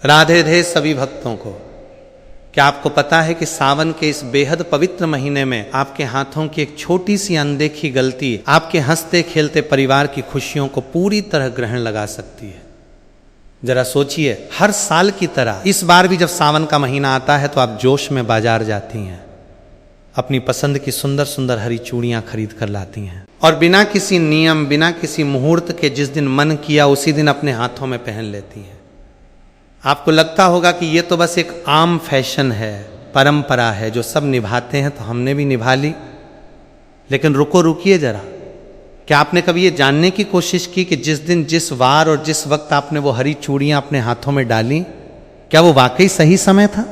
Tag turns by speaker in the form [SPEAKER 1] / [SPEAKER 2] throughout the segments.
[SPEAKER 1] राधे राधे सभी भक्तों को। क्या आपको पता है कि सावन के इस बेहद पवित्र महीने में आपके हाथों की एक छोटी सी अनदेखी गलती आपके हंसते खेलते परिवार की खुशियों को पूरी तरह ग्रहण लगा सकती है। जरा सोचिए, हर साल की तरह इस बार भी जब सावन का महीना आता है तो आप जोश में बाजार जाती हैं, अपनी पसंद की सुंदर सुंदर हरी चूड़ियां खरीद कर लाती हैं और बिना किसी नियम, बिना किसी मुहूर्त के जिस दिन मन किया उसी दिन अपने हाथों में पहन लेती हैं। आपको लगता होगा कि ये तो बस एक आम फैशन है, परंपरा है जो सब निभाते हैं तो हमने भी निभा ली। लेकिन रुकिए जरा, क्या आपने कभी ये जानने की कोशिश की कि जिस दिन, जिस वार और जिस वक्त आपने वो हरी चूड़ियां अपने हाथों में डाली, क्या वो वाकई सही समय था?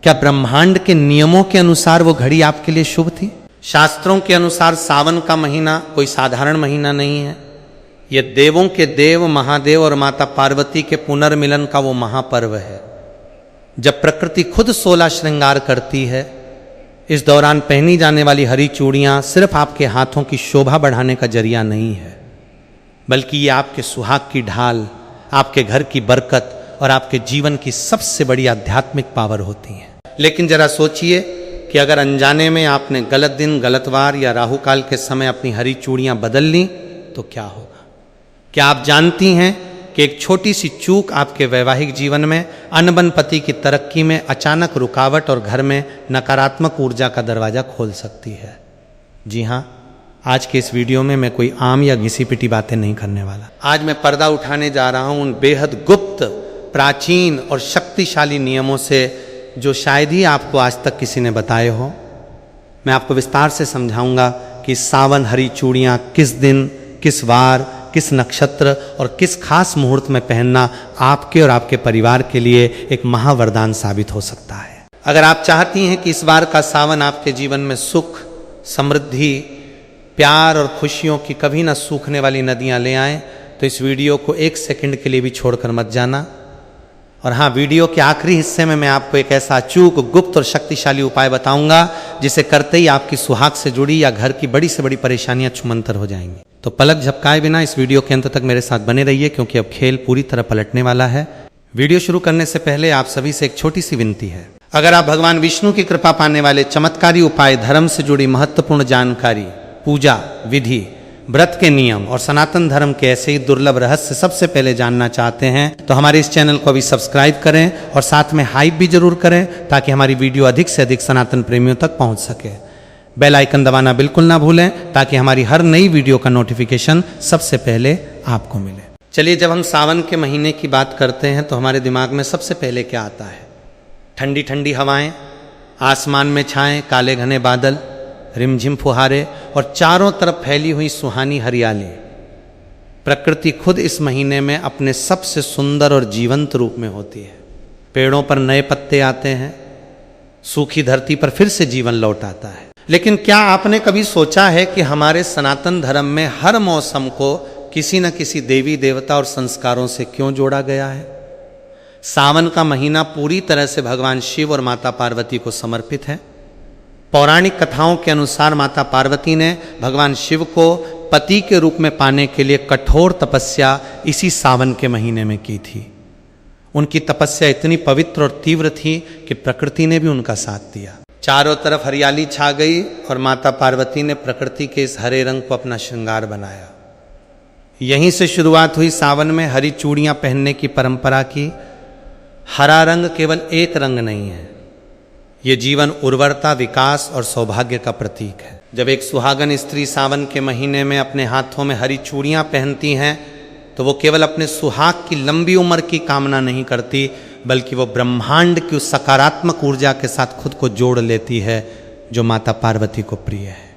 [SPEAKER 1] क्या ब्रह्मांड के नियमों के अनुसार वो घड़ी आपके लिए शुभ थी? शास्त्रों के अनुसार सावन का महीना कोई साधारण महीना नहीं है। ये देवों के देव महादेव और माता पार्वती के पुनर्मिलन का वो महापर्व है, जब प्रकृति खुद 16 श्रृंगार करती है। इस दौरान पहनी जाने वाली हरी चूड़ियां सिर्फ आपके हाथों की शोभा बढ़ाने का जरिया नहीं है, बल्कि ये आपके सुहाग की ढाल, आपके घर की बरकत और आपके जीवन की सबसे बड़ी आध्यात्मिक पावर होती है। लेकिन जरा सोचिए कि अगर अनजाने में आपने गलत दिन, गलत वार या राहु काल के समय अपनी हरी चूड़ियां बदल ली तो क्या होगा? क्या आप जानती हैं कि एक छोटी सी चूक आपके वैवाहिक जीवन में, अनबन पति की तरक्की में अचानक रुकावट और घर में नकारात्मक ऊर्जा का दरवाजा खोल सकती है? जी हाँ, आज के इस वीडियो में मैं कोई आम या घिसी पिटी बातें नहीं करने वाला। आज मैं पर्दा उठाने जा रहा हूं उन बेहद गुप्त, प्राचीन और शक्तिशाली नियमों से जो शायद ही आपको आज तक किसी ने बताए हो। मैं आपको विस्तार से समझाऊंगा कि सावन हरी चूड़ियां किस दिन, किस वार, किस नक्षत्र और किस खास मुहूर्त में पहनना आपके और आपके परिवार के लिए एक महावरदान साबित हो सकता है। अगर आप चाहती हैं कि इस बार का सावन आपके जीवन में सुख, समृद्धि, प्यार और खुशियों की कभी ना सूखने वाली नदियां ले आए, तो इस वीडियो को एक सेकंड के लिए भी छोड़कर मत जाना। और हाँ, वीडियो के आखिरी हिस्से में मैं आपको एक ऐसा अचूक, गुप्त और शक्तिशाली उपाय बताऊंगा जिसे करते ही आपकी सुहाग से जुड़ी या घर की बड़ी से बड़ी परेशानियां छूमंतर हो जाएंगी। तो पलक झपकाए बिना इस वीडियो के अंत तक मेरे साथ बने रहिए, क्योंकि अब खेल पूरी तरह पलटने वाला है। वीडियो शुरू करने से पहले आप सभी से एक छोटी सी विनती है। अगर आप भगवान विष्णु की कृपा पाने वाले चमत्कारी उपाय, धर्म से जुड़ी महत्वपूर्ण जानकारी, पूजा विधि, व्रत के नियम और सनातन धर्म के ऐसे ही दुर्लभ रहस्य सबसे पहले जानना चाहते हैं तो हमारे इस चैनल को अभी सब्सक्राइब करें और साथ में हाइप भी जरूर करें, ताकि हमारी वीडियो अधिक से अधिक सनातन प्रेमियों तक पहुंच सके। बेल आइकन दबाना बिल्कुल ना भूलें, ताकि हमारी हर नई वीडियो का नोटिफिकेशन सबसे पहले आपको मिले। चलिए, जब हम सावन के महीने की बात करते हैं तो हमारे दिमाग में सबसे पहले क्या आता है? ठंडी ठंडी हवाएं, आसमान में छाएं काले घने बादल, रिमझिम फुहारे और चारों तरफ फैली हुई सुहानी हरियाली। प्रकृति खुद इस महीने में अपने सबसे सुंदर और जीवंत रूप में होती है। पेड़ों पर नए पत्ते आते हैं, सूखी धरती पर फिर से जीवन लौट आता है। लेकिन क्या आपने कभी सोचा है कि हमारे सनातन धर्म में हर मौसम को किसी न किसी देवी देवता और संस्कारों से क्यों जोड़ा गया है? सावन का महीना पूरी तरह से भगवान शिव और माता पार्वती को समर्पित है। पौराणिक कथाओं के अनुसार माता पार्वती ने भगवान शिव को पति के रूप में पाने के लिए कठोर तपस्या इसी सावन के महीने में की थी। उनकी तपस्या इतनी पवित्र और तीव्र थी कि प्रकृति ने भी उनका साथ दिया। चारों तरफ हरियाली छा गई और माता पार्वती ने प्रकृति के इस हरे रंग को अपना श्रृंगार बनाया। यहीं से शुरुआत हुई सावन में हरी चूड़ियां पहनने की परंपरा की। हरा रंग केवल एक रंग नहीं है, ये जीवन, उर्वरता, विकास और सौभाग्य का प्रतीक है। जब एक सुहागन स्त्री सावन के महीने में अपने हाथों में हरी चूड़ियां पहनती हैं तो वो केवल अपने सुहाग की लंबी उम्र की कामना नहीं करती, बल्कि वो ब्रह्मांड की उस सकारात्मक ऊर्जा के साथ खुद को जोड़ लेती है जो माता पार्वती को प्रिय है।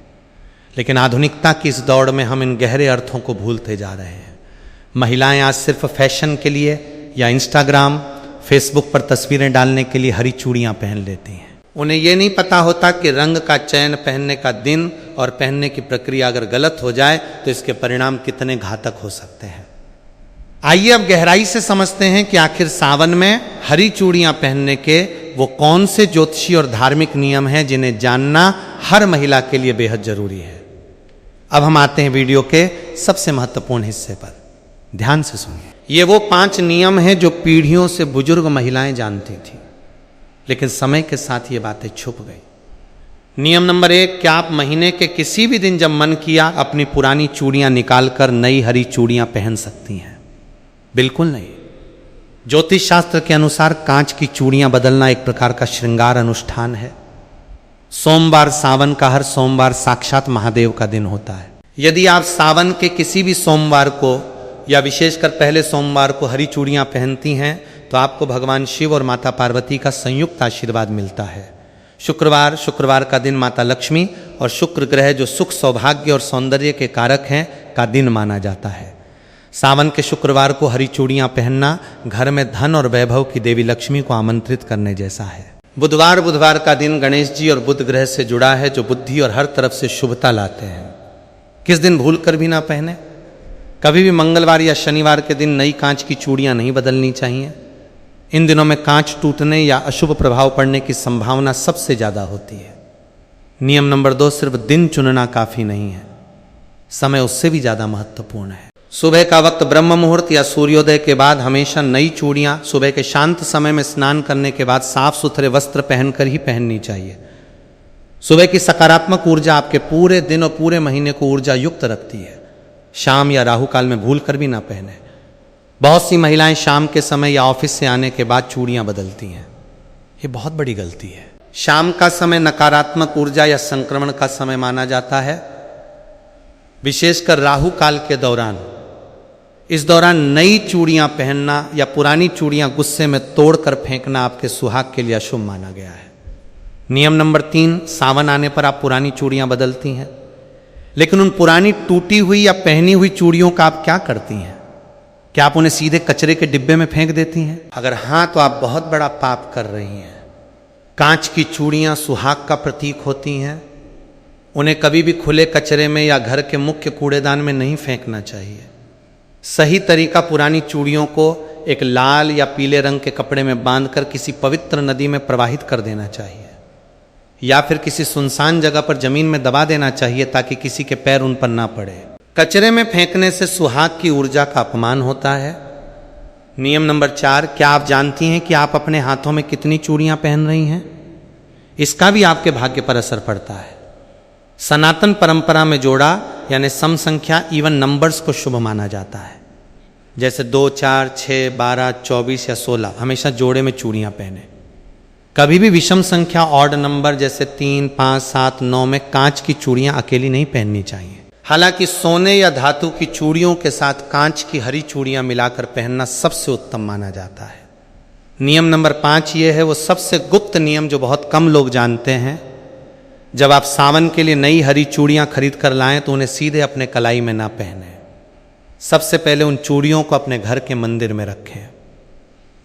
[SPEAKER 1] लेकिन आधुनिकता की इस दौड़ में हम इन गहरे अर्थों को भूलते जा रहे हैं। महिलाएं आज सिर्फ फैशन के लिए या इंस्टाग्राम, फेसबुक पर तस्वीरें डालने के लिए हरी चूड़ियां पहन लेती हैं। उन्हें यह नहीं पता होता कि रंग का चयन, पहनने का दिन और पहनने की प्रक्रिया अगर गलत हो जाए तो इसके परिणाम कितने घातक हो सकते हैं। आइए अब गहराई से समझते हैं कि आखिर सावन में हरी चूड़ियां पहनने के वो कौन से ज्योतिषी और धार्मिक नियम हैं जिन्हें जानना हर महिला के लिए बेहद जरूरी है। अब हम आते हैं वीडियो के सबसे महत्वपूर्ण हिस्से पर। ध्यान से सुनिए। ये वो 5 नियम हैं जो पीढ़ियों से बुजुर्ग महिलाएं जानती थी, लेकिन समय के साथ ये बातें छुप गई। नियम नंबर 1, क्या आप महीने के किसी भी दिन जब मन किया अपनी पुरानी चूड़ियां निकालकर नई हरी चूड़ियां पहन सकती हैं? बिल्कुल नहीं। ज्योतिष शास्त्र के अनुसार कांच की चूड़ियां बदलना एक प्रकार का श्रृंगार अनुष्ठान है। सोमवार, सावन का हर सोमवार साक्षात महादेव का दिन होता है। यदि आप सावन के किसी भी सोमवार को या विशेषकर पहले सोमवार को हरी चूड़ियां पहनती हैं तो आपको भगवान शिव और माता पार्वती का संयुक्त आशीर्वाद मिलता है। शुक्रवार का दिन माता लक्ष्मी और शुक्र ग्रह जो सुख, सौभाग्य और सौंदर्य के कारक हैं का दिन माना जाता है। सावन के शुक्रवार को हरी चूड़ियां पहनना घर में धन और वैभव की देवी लक्ष्मी को आमंत्रित करने जैसा है। बुधवार का दिन गणेश जी और बुध ग्रह से जुड़ा है जो बुद्धि और हर तरफ से शुभता लाते हैं। किस दिन भूल कर भी ना पहने। कभी भी मंगलवार या शनिवार के दिन नई कांच की चूड़ियां नहीं बदलनी चाहिए। इन दिनों में कांच टूटने या अशुभ प्रभाव पड़ने की संभावना सबसे ज्यादा होती है। नियम नंबर 2, सिर्फ दिन चुनना काफी नहीं है, समय उससे भी ज्यादा महत्वपूर्ण है। सुबह का वक्त ब्रह्म मुहूर्त या सूर्योदय के बाद हमेशा नई चूड़ियां सुबह के शांत समय में स्नान करने के बाद साफ सुथरे वस्त्र पहनकर ही पहननी चाहिए। सुबह की सकारात्मक ऊर्जा आपके पूरे दिन और पूरे महीने को ऊर्जा युक्त रखती है। शाम या राहु काल में भूल कर भी ना पहने। बहुत सी महिलाएं शाम के समय या ऑफिस से आने के बाद चूड़ियां बदलती हैं, ये बहुत बड़ी गलती है। शाम का समय नकारात्मक ऊर्जा या संक्रमण का समय माना जाता है, विशेषकर राहु काल के दौरान। इस दौरान नई चूड़ियां पहनना या पुरानी चूड़ियां गुस्से में तोड़कर फेंकना आपके सुहाग के लिए अशुभ माना गया है। नियम नंबर 3, सावन आने पर आप पुरानी चूड़ियां बदलती हैं, लेकिन उन पुरानी टूटी हुई या पहनी हुई चूड़ियों का आप क्या करती हैं? क्या आप उन्हें सीधे कचरे के डिब्बे में फेंक देती हैं? अगर हाँ तो आप बहुत बड़ा पाप कर रही हैं। कांच की चूड़ियां सुहाग का प्रतीक होती हैं, उन्हें कभी भी खुले कचरे में या घर के मुख्य कूड़ेदान में नहीं फेंकना चाहिए। सही तरीका पुरानी चूड़ियों को एक लाल या पीले रंग के कपड़े में बांधकर किसी पवित्र नदी में प्रवाहित कर देना चाहिए या फिर किसी सुनसान जगह पर जमीन में दबा देना चाहिए ताकि किसी के पैर उन पर ना पड़े। कचरे में फेंकने से सुहाग की ऊर्जा का अपमान होता है। नियम नंबर 4, क्या आप जानती हैं कि आप अपने हाथों में कितनी चूड़ियां पहन रही हैं? इसका भी आपके भाग्य पर असर पड़ता है। सनातन परंपरा में जोड़ा यानी सम संख्या, इवन नंबर्स को शुभ माना जाता है। जैसे 2, 4, 6, 12, 24 या 16 हमेशा जोड़े में चूड़ियां पहने। कभी भी विषम संख्या, ऑड नंबर जैसे 3, 5, 7, 9 में कांच की चूड़ियां अकेली नहीं पहननी चाहिए। हालांकि सोने या धातु की चूड़ियों के साथ कांच की हरी चूड़ियां मिलाकर पहनना सबसे उत्तम माना जाता है। नियम नंबर 5 ये है वो सबसे गुप्त नियम जो बहुत कम लोग जानते हैं। जब आप सावन के लिए नई हरी चूड़ियां खरीद कर लाएं तो उन्हें सीधे अपने कलाई में ना पहने। सबसे पहले उन चूड़ियों को अपने घर के मंदिर में रखें।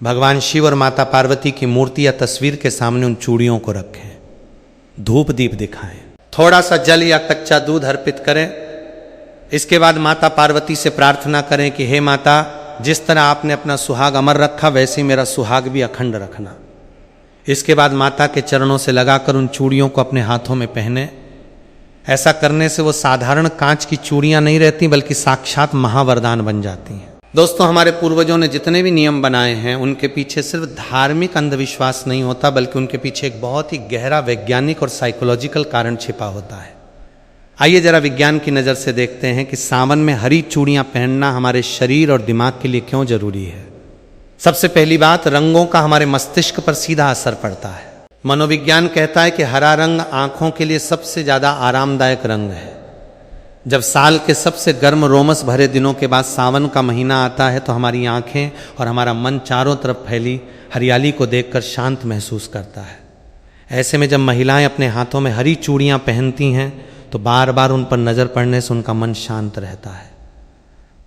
[SPEAKER 1] भगवान शिव और माता पार्वती की मूर्ति या तस्वीर के सामने उन चूड़ियों को रखें। धूप दीप दिखाएं, थोड़ा सा जल या कच्चा दूध अर्पित करें। इसके बाद माता पार्वती से प्रार्थना करें कि हे माता, जिस तरह आपने अपना सुहाग अमर रखा वैसे ही मेरा सुहाग भी अखंड रखना। इसके बाद माता के चरणों से लगाकर उन चूड़ियों को अपने हाथों में पहने। ऐसा करने से वो साधारण कांच की चूड़ियां नहीं रहती बल्कि साक्षात महावरदान बन जाती हैं। दोस्तों, हमारे पूर्वजों ने जितने भी नियम बनाए हैं उनके पीछे सिर्फ धार्मिक अंधविश्वास नहीं होता बल्कि उनके पीछे एक बहुत ही गहरा वैज्ञानिक और साइकोलॉजिकल कारण छिपा होता है। आइए जरा विज्ञान की नज़र से देखते हैं कि सावन में हरी चूड़ियां पहनना हमारे शरीर और दिमाग के लिए क्यों जरूरी है। सबसे पहली बात, रंगों का हमारे मस्तिष्क पर सीधा असर पड़ता है। मनोविज्ञान कहता है कि हरा रंग आंखों के लिए सबसे ज़्यादा आरामदायक रंग है। जब साल के सबसे गर्म रोमस भरे दिनों के बाद सावन का महीना आता है तो हमारी आंखें और हमारा मन चारों तरफ फैली हरियाली को देखकर शांत महसूस करता है। ऐसे में जब महिलाएं अपने हाथों में हरी चूड़ियां पहनती हैं तो बार बार उन पर नज़र पड़ने से उनका मन शांत रहता है,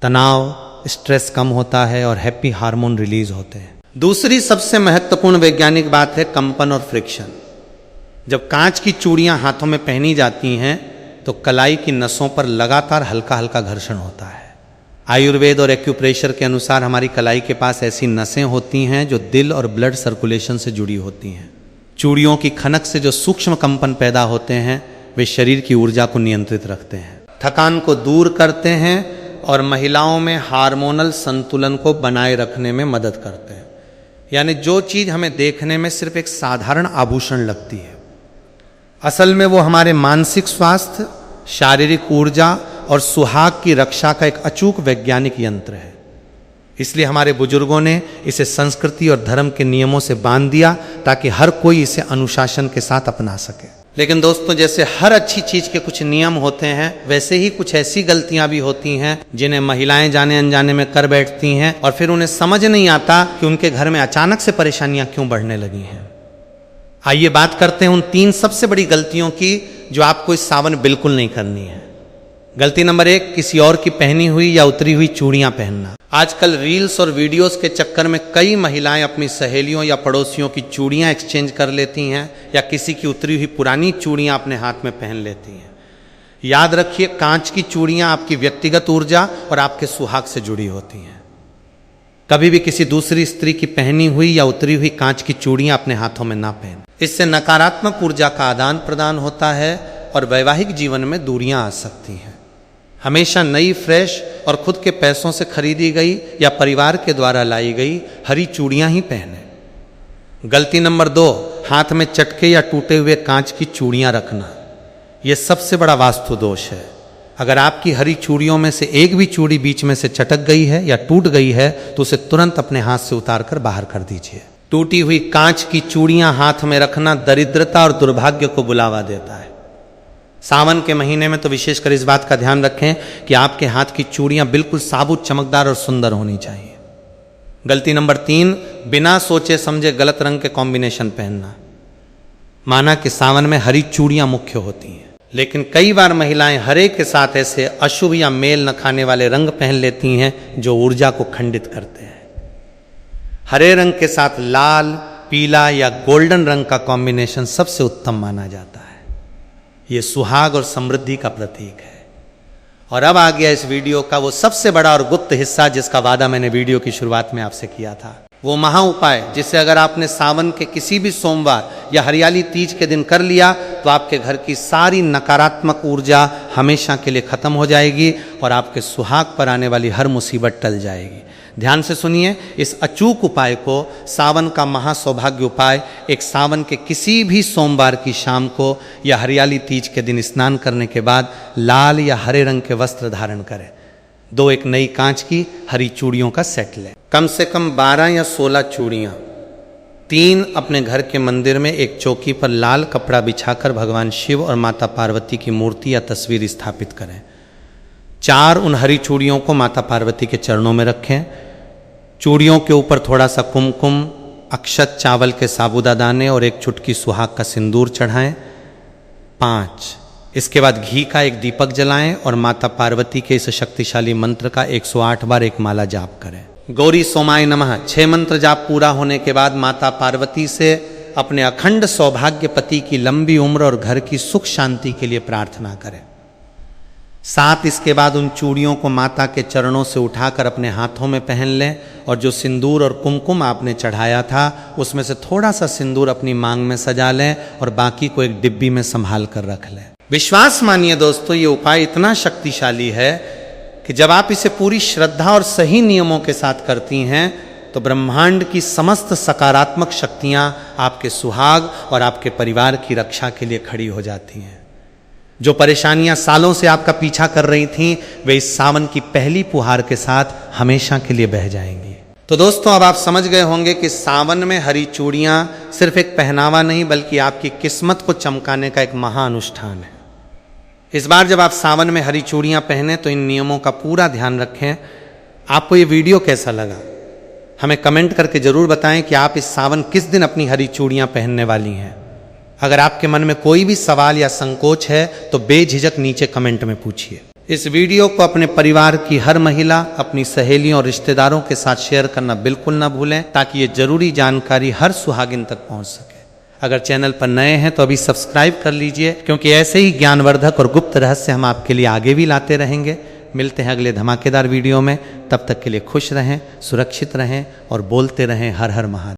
[SPEAKER 1] तनाव, स्ट्रेस कम होता है और हैप्पी हार्मोन रिलीज होते हैं। दूसरी सबसे महत्वपूर्ण वैज्ञानिक बात है कंपन और फ्रिक्शन। जब कांच की चूड़ियां हाथों में पहनी जाती हैं तो कलाई की नसों पर लगातार हल्का हल्का घर्षण होता है। आयुर्वेद और एक्यूप्रेशर के अनुसार हमारी कलाई के पास ऐसी नसें होती हैं जो दिल और ब्लड सर्कुलेशन से जुड़ी होती हैं। चूड़ियों की खनक से जो सूक्ष्म कंपन पैदा होते हैं वे शरीर की ऊर्जा को नियंत्रित रखते हैं, थकान को दूर करते हैं और महिलाओं में हार्मोनल संतुलन को बनाए रखने में मदद करते हैं। यानी जो चीज़ हमें देखने में सिर्फ एक साधारण आभूषण लगती है, असल में वो हमारे मानसिक स्वास्थ्य, शारीरिक ऊर्जा और सुहाग की रक्षा का एक अचूक वैज्ञानिक यंत्र है। इसलिए हमारे बुजुर्गों ने इसे संस्कृति और धर्म के नियमों से बांध दिया ताकि हर कोई इसे अनुशासन के साथ अपना सके। लेकिन दोस्तों, जैसे हर अच्छी चीज के कुछ नियम होते हैं, वैसे ही कुछ ऐसी गलतियां भी होती हैं जिन्हें महिलाएं जाने अनजाने में कर बैठती हैं और फिर उन्हें समझ नहीं आता कि उनके घर में अचानक से परेशानियां क्यों बढ़ने लगी हैं। आइए बात करते हैं उन 3 सबसे बड़ी गलतियों की जो आपको इस सावन बिल्कुल नहीं करनी है। गलती नंबर 1, किसी और की पहनी हुई या उतरी हुई चूड़ियां पहनना। आजकल रील्स और वीडियोस के चक्कर में कई महिलाएं अपनी सहेलियों या पड़ोसियों की चूड़ियां एक्सचेंज कर लेती हैं या किसी की उतरी हुई पुरानी चूड़ियां अपने हाथ में पहन लेती हैं। याद रखिए, कांच की चूड़ियां आपकी व्यक्तिगत ऊर्जा और आपके सुहाग से जुड़ी होती हैं। कभी भी किसी दूसरी स्त्री की पहनी हुई या उतरी हुई कांच की चूड़ियां अपने हाथों में ना पहन। इससे नकारात्मक ऊर्जा का आदान प्रदान होता है और वैवाहिक जीवन में दूरियां आ सकती हैं। हमेशा नई, फ्रेश और खुद के पैसों से खरीदी गई या परिवार के द्वारा लाई गई हरी चूड़ियां ही पहने। गलती नंबर 2, हाथ में चटके या टूटे हुए कांच की चूड़ियां रखना। यह सबसे बड़ा वास्तु दोष है। अगर आपकी हरी चूड़ियों में से एक भी चूड़ी बीच में से चटक गई है या टूट गई है तो उसे तुरंत अपने हाथ से उतार कर बाहर कर दीजिए। टूटी हुई कांच की चूड़ियां हाथ में रखना दरिद्रता और दुर्भाग्य को बुलावा देता है। सावन के महीने में तो विशेषकर इस बात का ध्यान रखें कि आपके हाथ की चूड़ियां बिल्कुल साबुत, चमकदार और सुंदर होनी चाहिए। गलती नंबर 3, बिना सोचे समझे गलत रंग के कॉम्बिनेशन पहनना। माना कि सावन में हरी चूड़ियां मुख्य होती हैं, लेकिन कई बार महिलाएं हरे के साथ ऐसे अशुभ या मेल न खाने वाले रंग पहन लेती हैं जो ऊर्जा को खंडित करते हैं। हरे रंग के साथ लाल, पीला या गोल्डन रंग का कॉम्बिनेशन सबसे उत्तम माना जाता है। ये सुहाग और समृद्धि का प्रतीक है। और अब आ गया इस वीडियो का वो सबसे बड़ा और गुप्त हिस्सा जिसका वादा मैंने वीडियो की शुरुआत में आपसे किया था। वो महा उपाय जिसे अगर आपने सावन के किसी भी सोमवार या हरियाली तीज के दिन कर लिया तो आपके घर की सारी नकारात्मक ऊर्जा हमेशा के लिए खत्म हो जाएगी और आपके सुहाग पर आने वाली हर मुसीबत टल जाएगी। ध्यान से सुनिए, इस अचूक उपाय को, सावन का महासौभाग्य उपाय, एक सावन के किसी भी सोमवार की शाम को या हरियाली तीज के दिन स्नान करने के बाद लाल या हरे रंग के वस्त्र धारण करें। 2 एक नई कांच की हरी चूड़ियों का सेट लें, कम से कम 12 या 16 चूड़ियाँ। 3 अपने घर के मंदिर में एक चौकी पर लाल कपड़ा बिछाकर भगवान शिव और माता पार्वती की मूर्ति या तस्वीर स्थापित करें। 4 उन हरी चूड़ियों को माता पार्वती के चरणों में रखें। चूड़ियों के ऊपर थोड़ा सा कुमकुम, अक्षत, चावल के साबुदा दाने और एक चुटकी सुहाग का सिंदूर चढ़ाएं। 5 इसके बाद घी का एक दीपक जलाएं और माता पार्वती के इस शक्तिशाली मंत्र का 108 बार एक माला जाप करें। गौरी सोमाय नमः 6 मंत्र जाप पूरा होने के बाद माता पार्वती से अपने अखंड सौभाग्य पति की लंबी उम्र और घर की सुख शांति के लिए प्रार्थना करें। 7 इसके बाद उन चूड़ियों को माता के चरणों से उठाकर अपने हाथों में पहन लें और जो सिंदूर और कुमकुम आपने चढ़ाया था उसमें से थोड़ा सा सिंदूर अपनी मांग में सजा लें और बाकी को एक डिब्बी में संभाल कर रख लें। विश्वास मानिए दोस्तों, ये उपाय इतना शक्तिशाली है कि जब आप इसे पूरी श्रद्धा और सही नियमों के साथ करती हैं तो ब्रह्मांड की समस्त सकारात्मक शक्तियां आपके सुहाग और आपके परिवार की रक्षा के लिए खड़ी हो जाती हैं। जो परेशानियां सालों से आपका पीछा कर रही थीं, वे इस सावन की पहली फुहार के साथ हमेशा के लिए बह जाएंगी। तो दोस्तों, अब आप समझ गए होंगे कि सावन में हरी चूड़ियां सिर्फ एक पहनावा नहीं बल्कि आपकी किस्मत को चमकाने का एक महाअनुष्ठान है। इस बार जब आप सावन में हरी चूड़ियां पहने तो इन नियमों का पूरा ध्यान रखें। आपको ये वीडियो कैसा लगा हमें कमेंट करके जरूर बताएं कि आप इस सावन किस दिन अपनी हरी चूड़ियां पहनने वाली हैं। अगर आपके मन में कोई भी सवाल या संकोच है तो बेझिझक नीचे कमेंट में पूछिए। इस वीडियो को अपने परिवार की हर महिला, अपनी सहेलियों और रिश्तेदारों के साथ शेयर करना बिल्कुल ना भूलें ताकि ये जरूरी जानकारी हर सुहागिन तक पहुंच सके। अगर चैनल पर नए हैं तो अभी सब्सक्राइब कर लीजिए, क्योंकि ऐसे ही ज्ञानवर्धक और गुप्त रहस्य हम आपके लिए आगे भी लाते रहेंगे। मिलते हैं अगले धमाकेदार वीडियो में। तब तक के लिए खुश रहें, सुरक्षित रहें और बोलते रहें हर हर महादेव।